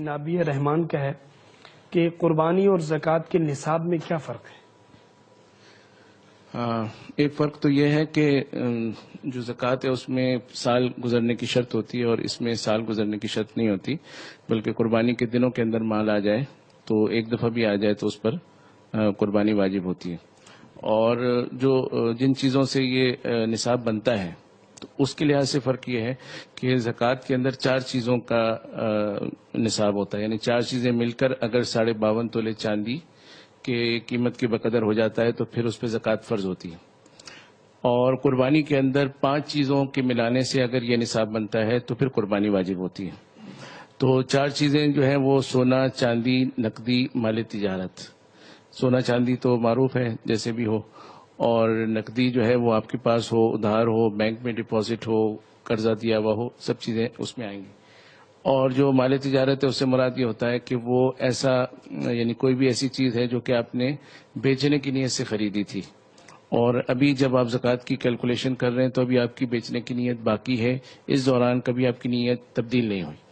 نابی رحمان کا ہے کہ قربانی اور زکوٰۃ کے نصاب میں کیا فرق ہے؟ ایک فرق تو یہ ہے کہ جو زکوٰۃ ہے اس میں سال گزرنے کی شرط ہوتی ہے اور اس میں سال گزرنے کی شرط نہیں ہوتی، بلکہ قربانی کے دنوں کے اندر مال آ جائے تو ایک دفعہ بھی آ جائے تو اس پر قربانی واجب ہوتی ہے۔ اور جو جن چیزوں سے یہ نصاب بنتا ہے تو اس کے لحاظ سے فرق یہ ہے کہ زکوٰۃ کے اندر 4 چیزوں کا نصاب ہوتا ہے، یعنی 4 چیزیں مل کر اگر 52.5 تولے چاندی کے قیمت کے بقدر ہو جاتا ہے تو پھر اس پہ زکوٰۃ فرض ہوتی ہے۔ اور قربانی کے اندر 5 چیزوں کے ملانے سے اگر یہ نصاب بنتا ہے تو پھر قربانی واجب ہوتی ہے۔ تو 4 چیزیں جو ہیں وہ سونا، چاندی، نقدی، مال تجارت۔ سونا چاندی تو معروف ہے جیسے بھی ہو، اور نقدی جو ہے وہ آپ کے پاس ہو، ادھار ہو، بینک میں ڈپازٹ ہو، قرضہ دیا ہوا ہو، سب چیزیں اس میں آئیں گی۔ اور جو مال تجارت ہے اس سے مراد یہ ہوتا ہے کہ وہ ایسا یعنی کوئی بھی ایسی چیز ہے جو کہ آپ نے بیچنے کی نیت سے خریدی تھی، اور ابھی جب آپ زکوٰۃ کی کیلکولیشن کر رہے ہیں تو ابھی آپ کی بیچنے کی نیت باقی ہے، اس دوران کبھی آپ کی نیت تبدیل نہیں ہوئی،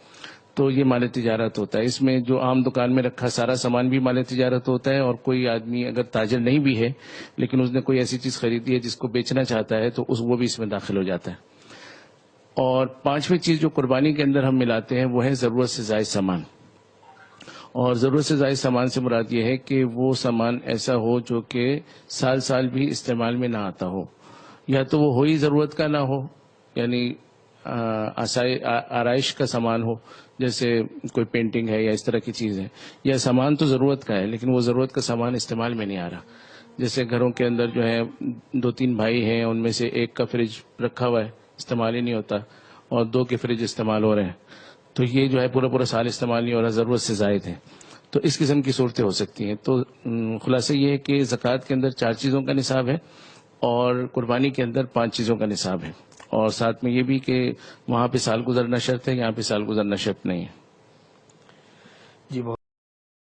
تو یہ مال تجارت ہوتا ہے۔ اس میں جو عام دکان میں رکھا سارا سامان بھی مال تجارت ہوتا ہے، اور کوئی آدمی اگر تاجر نہیں بھی ہے لیکن اس نے کوئی ایسی چیز خریدی ہے جس کو بیچنا چاہتا ہے تو وہ بھی اس میں داخل ہو جاتا ہے۔ اور 5ویں چیز جو قربانی کے اندر ہم ملاتے ہیں وہ ہے ضرورت سے زائد سامان۔ اور ضرورت سے زائد سامان سے مراد یہ ہے کہ وہ سامان ایسا ہو جو کہ سال سال بھی استعمال میں نہ آتا ہو، یا تو وہ ہی ضرورت کا نہ ہو، یعنی آرائش کا سامان ہو، جیسے کوئی پینٹنگ ہے یا اس طرح کی چیز ہے، یا سامان تو ضرورت کا ہے لیکن وہ ضرورت کا سامان استعمال میں نہیں آ رہا، جیسے گھروں کے اندر جو ہے 2-3 بھائی ہیں، ان میں سے ایک کا فریج رکھا ہوا ہے، استعمال ہی نہیں ہوتا، اور 2 کے فریج استعمال ہو رہے ہیں، تو یہ جو ہے پورا سال استعمال نہیں ہو رہا، ضرورت سے زائد ہے، تو اس قسم کی صورتیں ہو سکتی ہیں۔ تو خلاصہ یہ ہے کہ زکوٰۃ کے اندر 4 چیزوں کا نصاب ہے اور قربانی کے اندر 5 چیزوں کا نصاب ہے، اور ساتھ میں یہ بھی کہ وہاں پہ سال گزرنا شرط ہے، یہاں پہ سال گزرنا شرط نہیں ہے۔ جی بہت